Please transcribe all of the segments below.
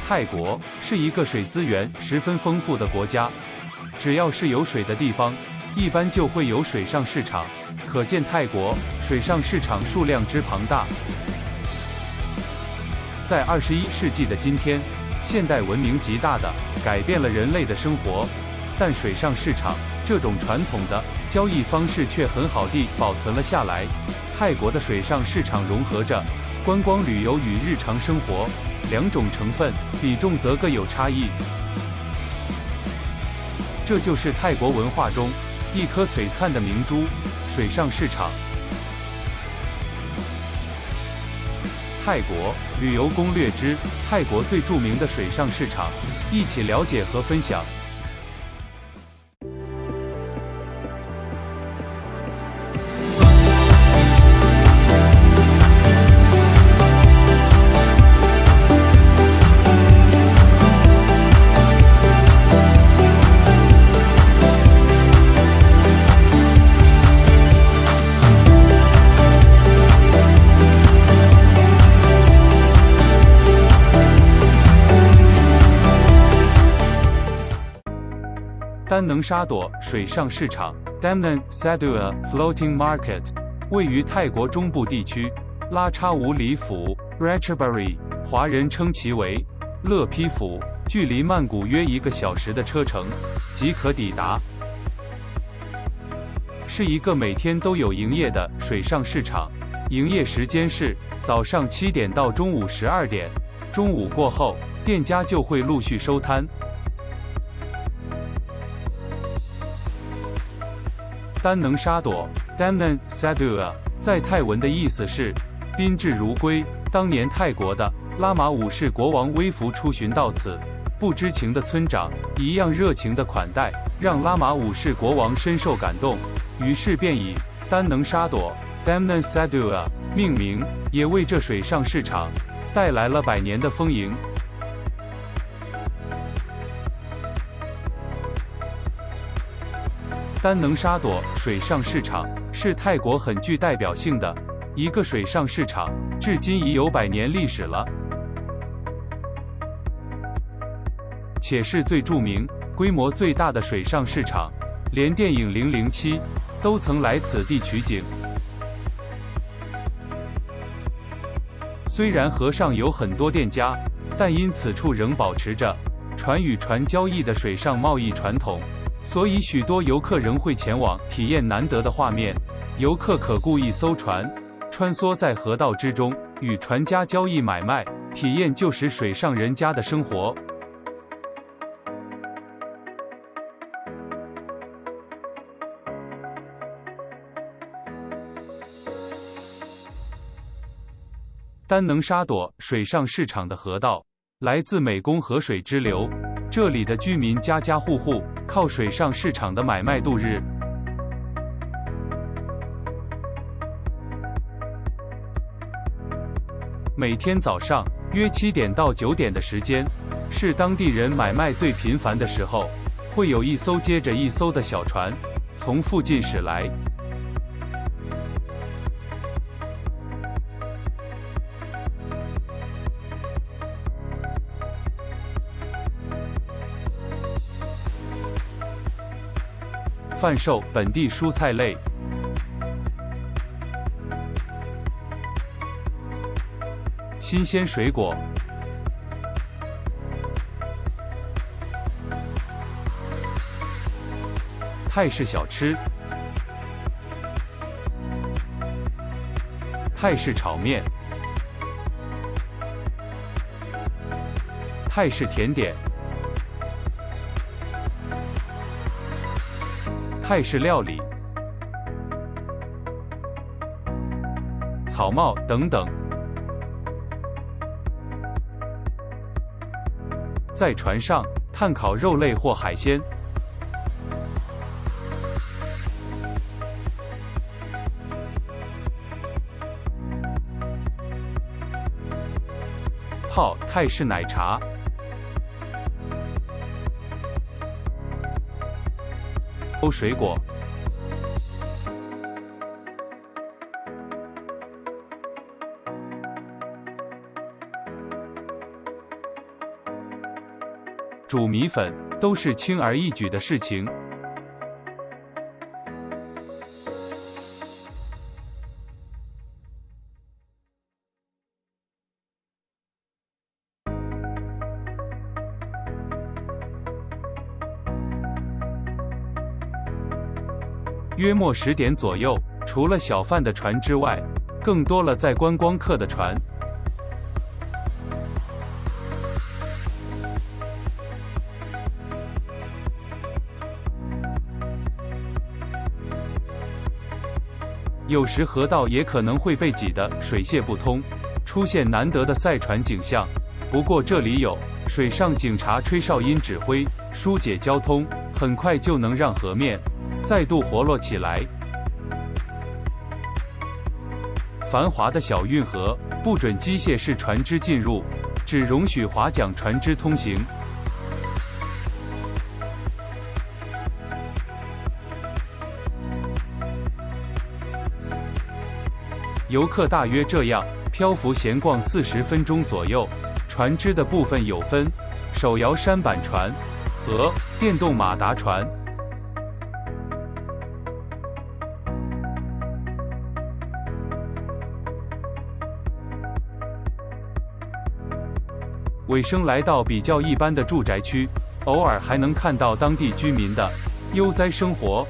泰国是一个水资源十分丰富的国家，只要是有水的地方，一般就会有水上市场，可见泰国水上市场数量之庞大。在21世纪的今天，现代文明极大地改变了人类的生活，但水上市场这种传统的交易方式却很好地保存了下来。泰国的水上市场融合着观光旅游与日常生活两种成分，比重则各有差异。这就是泰国文化中一颗璀璨的明珠——水上市场。泰国旅游攻略之泰国最著名的水上市场，一起了解和分享。丹能沙朵水上市场 Damnon Sadua Floating Market 位于泰国中部地区拉差武里府 Ratchaburi， 华人称其为乐批府，距离曼谷约1个小时的车程即可抵达。是一个每天都有营业的水上市场，营业时间是早上7点到中午12点，中午过后，店家就会陆续收摊。丹能沙朵 Damnon Sadua 在泰文的意思是宾至如归。当年泰国的拉玛五世国王微服出巡到此，不知情的村长一样热情的款待，让拉玛五世国王深受感动，于是便以丹能沙朵 Damnon Sadua 命名，也为这水上市场带来了100年的丰盈。丹能沙朵水上市场是泰国很具代表性的一个水上市场，至今已有100年历史了，且是最著名、规模最大的水上市场，连电影《007》都曾来此地取景。虽然河上有很多店家，但因此处仍保持着船与船交易的水上贸易传统，所以许多游客仍会前往体验难得的画面。游客可雇一艘船，穿梭在河道之中，与船家交易买卖，体验就是水上人家的生活。丹能沙朵水上市场的河道来自湄公河水支流，这里的居民家家户户靠水上市场的买卖度日。每天早上约7点到9点的时间，是当地人买卖最频繁的时候，会有一艘接着一艘的小船从附近驶来。贩售本地蔬菜类、新鲜水果、泰式小吃、泰式炒面、泰式甜点、泰式料理、草帽等等。在船上炭烤肉类或海鲜，泡泰式奶茶，欧水果，煮米粉，都是轻而易举的事情。约莫10点左右，除了小贩的船之外，更多了载观光客的船。有时河道也可能会被挤得水泄不通，出现难得的赛船景象。不过这里有水上警察吹哨音指挥，疏解交通，很快就能让河面再度活络起来。繁华的小运河不准机械式船只进入，只容许划桨船只通行。游客大约这样漂浮闲逛40分钟左右。船只的部分有分手摇舢板船和电动马达船。尾声来到比较一般的住宅区，偶尔还能看到当地居民的悠哉生活。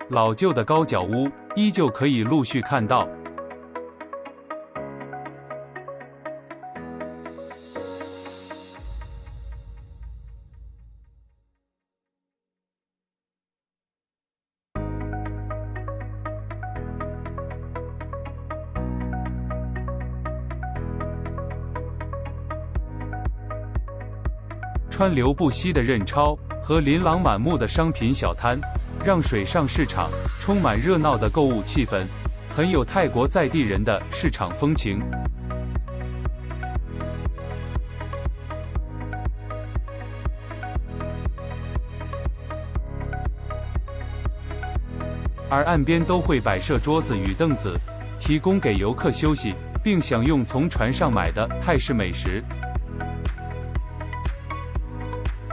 老旧的高脚屋依旧可以陆续看到。川流不息的人潮和琳琅满目的商品小摊，让水上市场充满热闹的购物气氛，很有泰国在地人的市场风情。而岸边都会摆设桌子与凳子，提供给游客休息，并享用从船上买的泰式美食。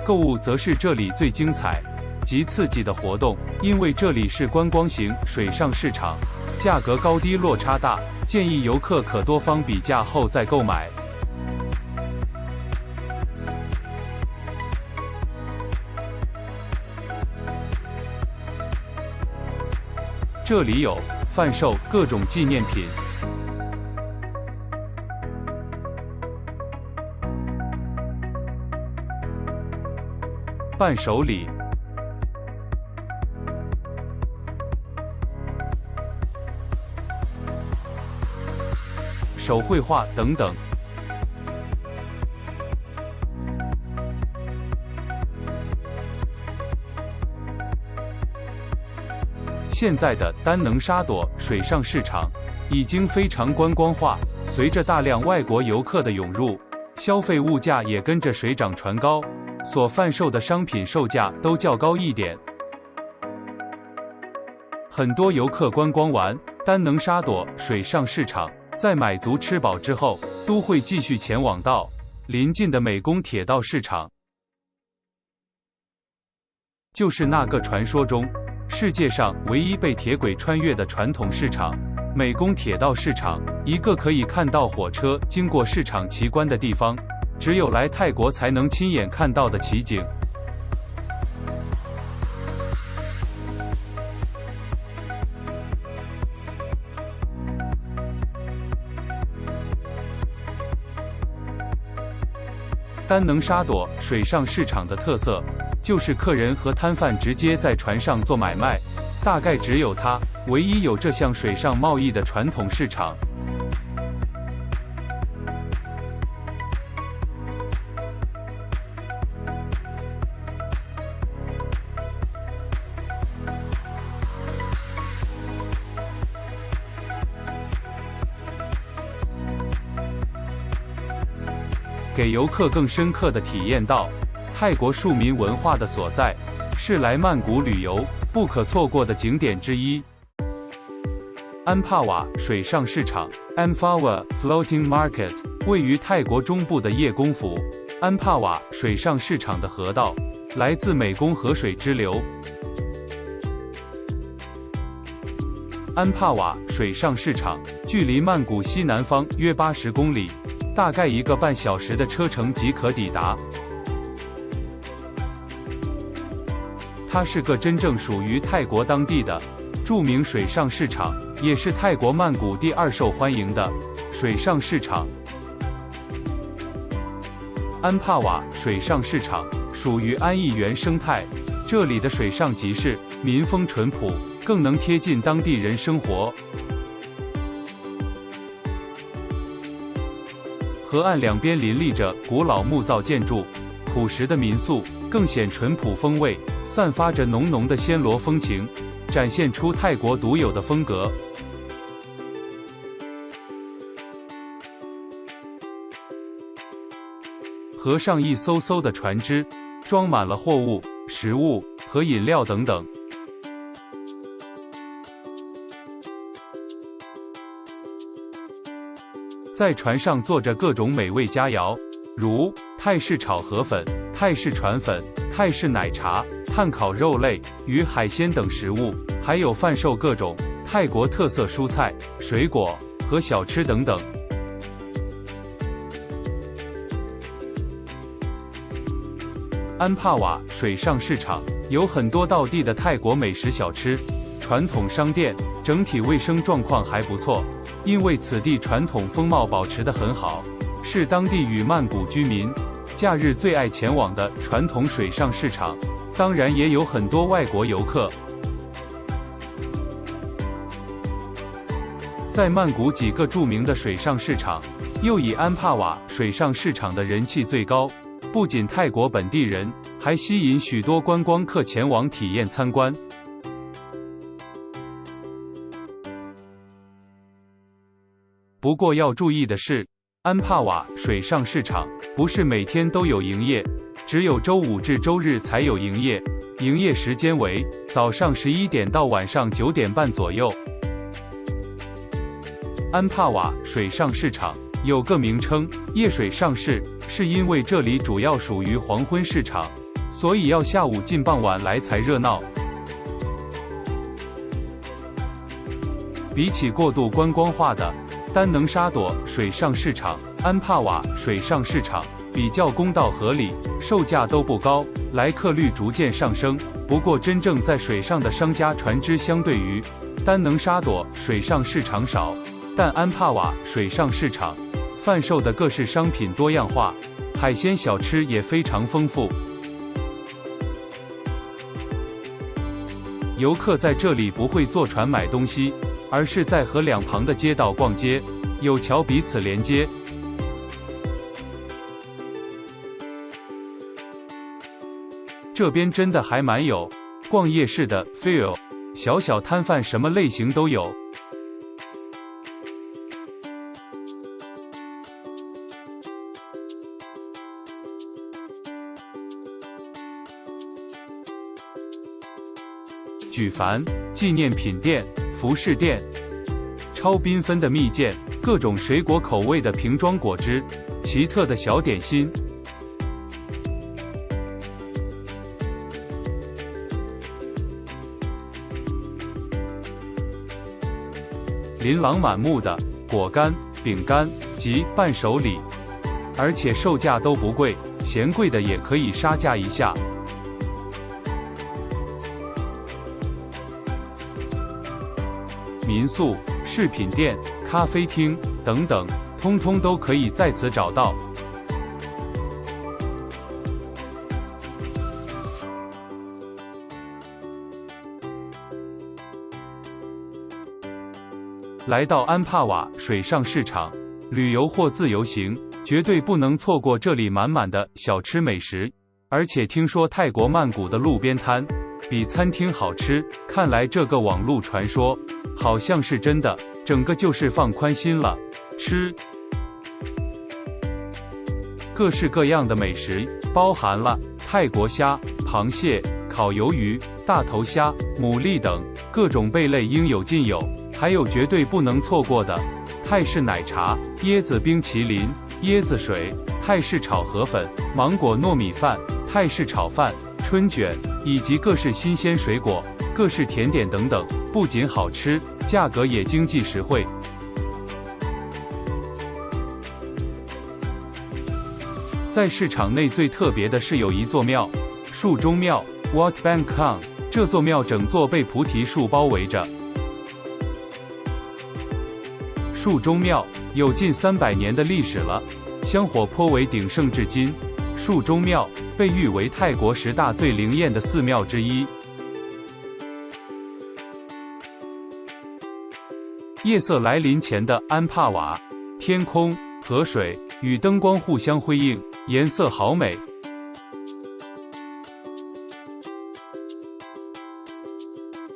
购物则是这里最精彩极刺激的活动，因为这里是观光型水上市场，价格高低落差大，建议游客可多方比价后再购买。这里有贩售各种纪念品。伴手礼、手绘画等等。现在的丹能沙朵水上市场已经非常观光化，随着大量外国游客的涌入，消费物价也跟着水涨船高。所贩售的商品售价都较高一点，很多游客观光完丹能沙朵水上市场，在买足吃饱之后，都会继续前往到邻近的美宫铁道市场，就是那个传说中世界上唯一被铁轨穿越的传统市场——美宫铁道市场，一个可以看到火车经过市场奇观的地方。只有来泰国才能亲眼看到的奇景。丹能沙朵水上市场的特色，就是客人和摊贩直接在船上做买卖，大概只有它唯一有这项水上贸易的传统市场。给游客更深刻地体验到泰国庶民文化的所在，是来曼谷旅游不可错过的景点之一。安帕瓦水上市场 Amphawa Floating Market 位于泰国中部的叶公府。安帕瓦水上市场的河道来自湄公河水支流。安帕瓦水上市场距离曼谷西南方约80公里，大概1个半小时的车程即可抵达。它是个真正属于泰国当地的著名水上市场，也是泰国曼谷第2受欢迎的水上市场。安帕瓦水上市场属于安逸园生态，这里的水上集市民风淳朴，更能贴近当地人生活。河岸两边林立着古老木造建筑，朴实的民宿更显淳朴风味，散发着浓浓的暹罗风情，展现出泰国独有的风格。河上一艘艘的船只，装满了货物、食物和饮料等等。在船上做着各种美味佳肴，如泰式炒河粉、泰式船粉、泰式奶茶、炭烤肉类、鱼海鲜等食物，还有贩售各种泰国特色蔬菜、水果和小吃等等。安帕瓦水上市场有很多道地的泰国美食小吃，传统商店，整体卫生状况还不错，因为此地传统风貌保持得很好，是当地与曼谷居民假日最爱前往的传统水上市场，当然也有很多外国游客。在曼谷几个著名的水上市场，又以安帕瓦水上市场的人气最高，不仅泰国本地人，还吸引许多观光客前往体验参观。不过要注意的是，安帕瓦水上市场不是每天都有营业，只有周5至周日才有营业，营业时间为早上11点到晚上9点半左右。安帕瓦水上市场有个名称夜水上市，是因为这里主要属于黄昏市场，所以要下午近傍晚来才热闹。比起过度观光化的丹能沙朵水上市场，安帕瓦水上市场比较公道合理，售价都不高，来客率逐渐上升。不过真正在水上的商家船只相对于丹能沙朵水上市场少，但安帕瓦水上市场贩售的各式商品多样化，海鲜小吃也非常丰富。游客在这里不会坐船买东西，而是在河两旁的街道逛街，有桥彼此连接。这边真的还蛮有逛夜市的 feel， 小小摊贩什么类型都有。举凡纪念品店、服饰店、超缤纷的蜜饯、各种水果口味的瓶装果汁、奇特的小点心，琳琅满目的果干、饼干及伴手礼，而且售价都不贵，嫌贵的也可以杀价一下。民宿、饰品店、咖啡厅等等，通通都可以在此找到。来到安帕瓦水上市场旅游或自由行，绝对不能错过这里满满的小吃美食。而且听说泰国曼谷的路边摊比餐厅好吃，看来这个网络传说好像是真的，整个就是放宽心了。吃各式各样的美食，包含了泰国虾、螃蟹、烤鱿鱼、大头虾、牡蛎等各种贝类应有尽有，还有绝对不能错过的泰式奶茶、椰子冰淇淋、椰子水、泰式炒河粉、芒果糯米饭、泰式炒饭、春卷，以及各式新鲜水果、各式甜点等等，不仅好吃，价格也经济实惠。在市场内最特别的是有一座庙，树中庙 Wat Bang Khang， 这座庙整座被菩提树包围着。树中庙有近300年的历史了，香火颇为鼎盛至今。树中庙被誉为泰国10大最灵验的寺庙之一。夜色来临前的安帕瓦，天空、河水与灯光互相辉映，颜色好美。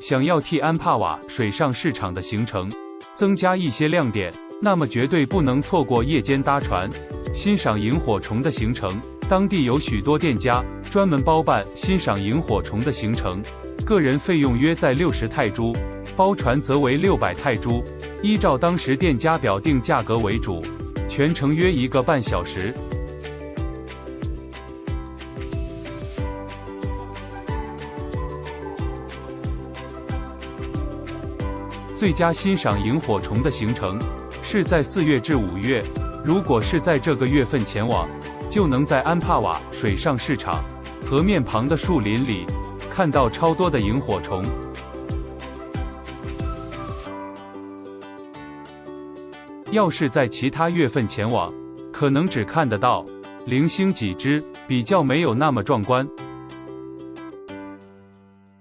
想要替安帕瓦水上市场的行程增加一些亮点，那么绝对不能错过夜间搭船欣赏萤火虫的行程。当地有许多店家专门包办欣赏萤火虫的行程，个人费用约在60泰铢，包船则为600泰铢，依照当时店家表定价格为主，全程约1个半小时。最佳欣赏萤火虫的行程是在4月至5月，如果是在这个月份前往，就能在安帕瓦水上市场河面旁的树林里看到超多的萤火虫。要是在其他月份前往，可能只看得到零星几只，比较没有那么壮观。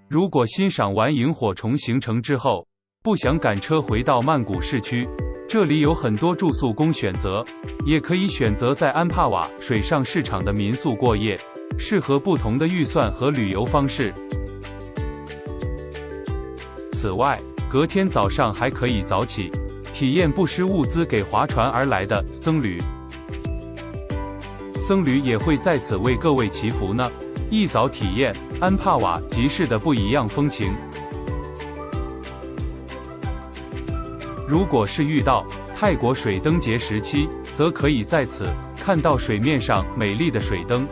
如果欣赏完萤火虫行程之后，不想赶车回到曼谷市区，这里有很多住宿供选择，也可以选择在安帕瓦水上市场的民宿过夜，适合不同的预算和旅游方式。此外，隔天早上还可以早起，体验不施物资给划船而来的僧侣。僧侣也会在此为各位祈福呢，一早体验安帕瓦集市的不一样风情。如果是遇到泰国水灯节时期，则可以在此看到水面上美丽的水灯。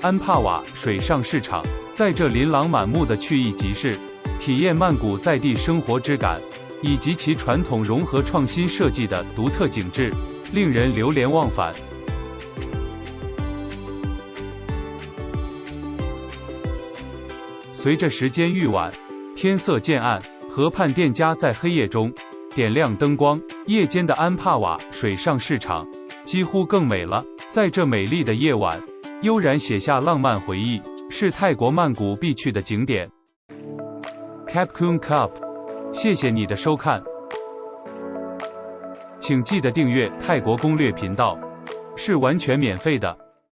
安帕瓦水上市场在这琳琅满目的趣异集市，体验曼谷在地生活之感，以及其传统融合创新设计的独特景致，令人流连忘返。随着时间愈晚，天色渐暗，河畔店家在黑夜中点亮灯光，夜间的安帕瓦水上市场几乎更美了。在这美丽的夜晚，悠然写下浪漫回忆，是泰国曼谷必去的景点。Capcoon Cup， 谢谢你的收看，请记得订阅泰国攻略频道，是完全免费的。